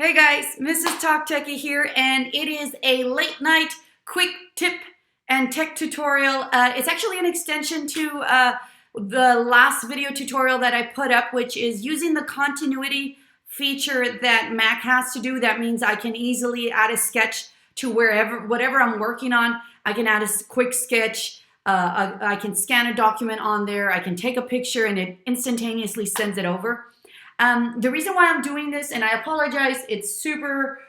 Hey guys, Mrs. Talk Techie here, and it is a late night quick tip and tech tutorial. It's actually an extension to the last video tutorial that I put up, which is using the continuity feature that Mac has to do. That means I can easily add a sketch to whatever I'm working on. I can add a quick sketch. I can scan a document on there. I can take a picture and it instantaneously sends it over. The reason why I'm doing this, and I apologize, it's super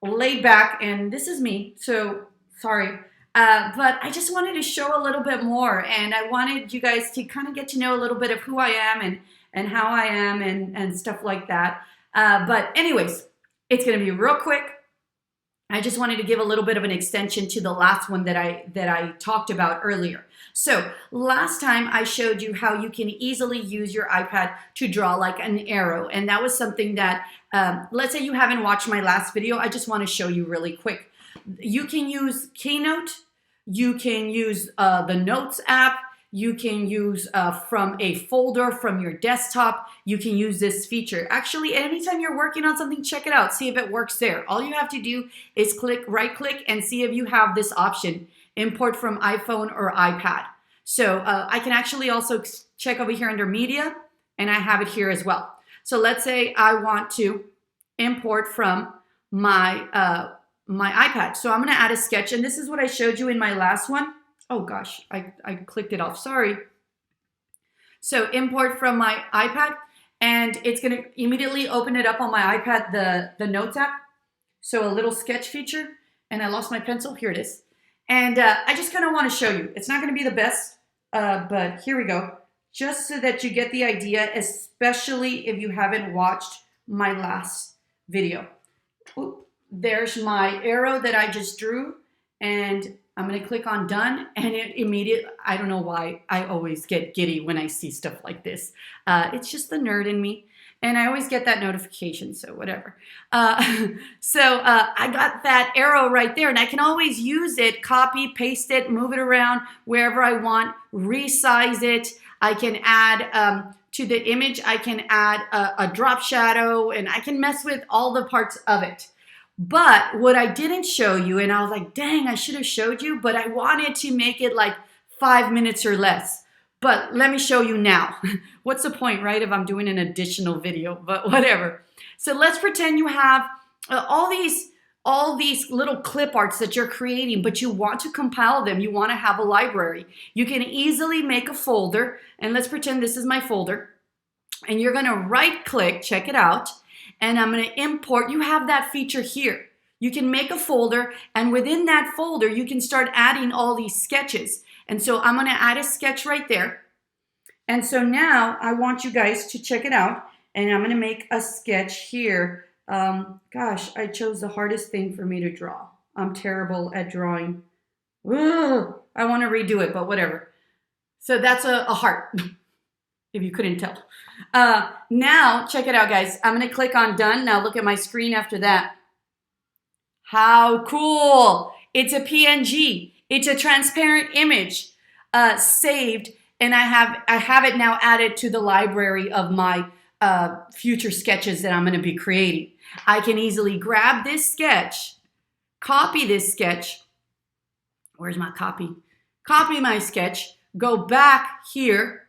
laid back, and this is me, so sorry. But I just wanted to show a little bit more, and I wanted you guys to kind of get to know a little bit of who I am and how I am and stuff like that. But anyways, it's going to be real quick. I just wanted to give a little bit of an extension to the last one that I talked about earlier. So last time I showed you how you can easily use your iPad to draw like an arrow. And that was something that, let's say you haven't watched my last video, I just want to show you really quick. You can use Keynote, you can use the Notes app, you can use from a folder from your desktop, you can use this feature. Actually, anytime you're working on something, check it out, see if it works there. All you have to do is right click and see if you have this option, import from iPhone or iPad. So I can actually also check over here under media, and I have it here as well. So let's say I want to import from my iPad. So I'm gonna add a sketch, and this is what I showed you in my last one. Oh gosh, I clicked it off, sorry. So import from my iPad, and it's gonna immediately open it up on my iPad, the Notes app. So a little sketch feature, and I lost my pencil, here it is. And I just kind of want to show you. It's not going to be the best, but here we go. Just so that you get the idea, especially if you haven't watched my last video. Ooh, there's my arrow that I just drew, and I'm going to click on done, and it immediately, I don't know why, I always get giddy when I see stuff like this. It's just the nerd in me. And I always get that notification, so whatever. I got that arrow right there, and I can always use it, copy, paste it, move it around wherever I want, resize it. I can add to the image, I can add a drop shadow, and I can mess with all the parts of it. But what I didn't show you, and I was like, dang, I should have showed you, but I wanted to make it like 5 minutes or less. But let me show you now. What's the point, right, if I'm doing an additional video, but whatever. So let's pretend you have all these little clip arts that you're creating, but you want to compile them. You want to have a library. You can easily make a folder, and let's pretend this is my folder. And you're going to right click, check it out, and I'm going to import. You have that feature here. You can make a folder, and within that folder, you can start adding all these sketches. And so I'm going to add a sketch right there. And so now I want you guys to check it out. And I'm going to make a sketch here. Gosh, I chose the hardest thing for me to draw. I'm terrible at drawing. Ugh, I want to redo it, but whatever. So that's a heart, if you couldn't tell. Now, check it out, guys. I'm going to click on done. Now look at my screen after that. How cool. It's a PNG. It's a transparent image saved, and I have it now added to the library of my future sketches that I'm going to be creating. I can easily grab this sketch, copy this sketch. Where's my copy? Copy my sketch, go back here,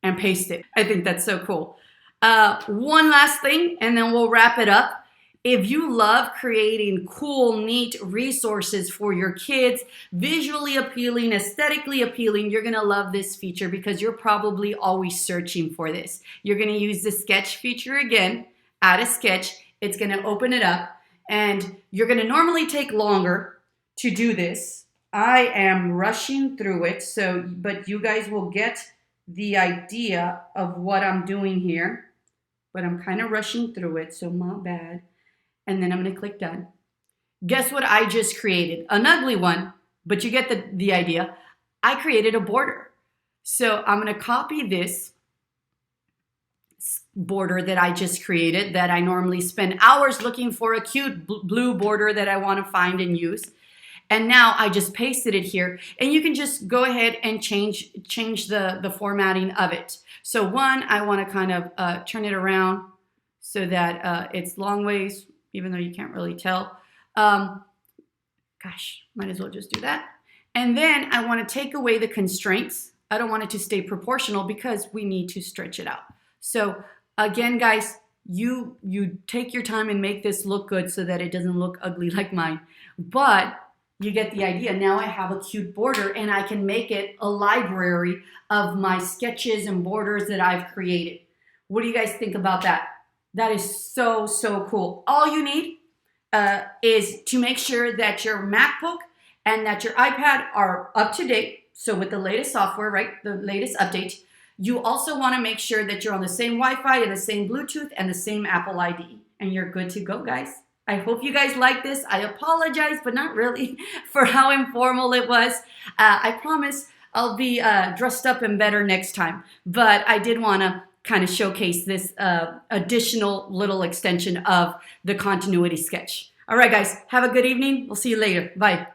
and paste it. I think that's so cool. One last thing, and then we'll wrap it up. If you love creating cool, neat resources for your kids, visually appealing, aesthetically appealing, you're gonna love this feature because you're probably always searching for this. You're gonna use the sketch feature again, add a sketch, it's gonna open it up, and you're gonna normally take longer to do this. I am rushing through it, but you guys will get the idea of what I'm doing here, but I'm kind of rushing through it, so my bad. And then I'm going to click done. Guess what I just created? An ugly one, but you get the idea. I created a border. So I'm going to copy this border that I just created that I normally spend hours looking for a cute blue border that I want to find and use. And now I just pasted it here, and you can just go ahead and change the formatting of it. So one, I want to kind of turn it around so that it's long ways. even though you can't really tell. Gosh, might as well just do that. And then I want to take away the constraints. I don't want it to stay proportional because we need to stretch it out. So again, guys, you take your time and make this look good so that it doesn't look ugly like mine. But you get the idea. Now I have a cute border and I can make it a library of my sketches and borders that I've created. What do you guys think about that? That is so, so cool. All you need is to make sure that your MacBook and that your iPad are up to date. So with the latest software, right, the latest update. You also want to make sure that you're on the same Wi-Fi and the same Bluetooth and the same Apple ID. And you're good to go, guys. I hope you guys like this. I apologize, but not really, for how informal it was. I promise I'll be dressed up and better next time. But I did want to kind of showcase this additional little extension of the continuity sketch. All right, guys, have a good evening. We'll see you later. Bye.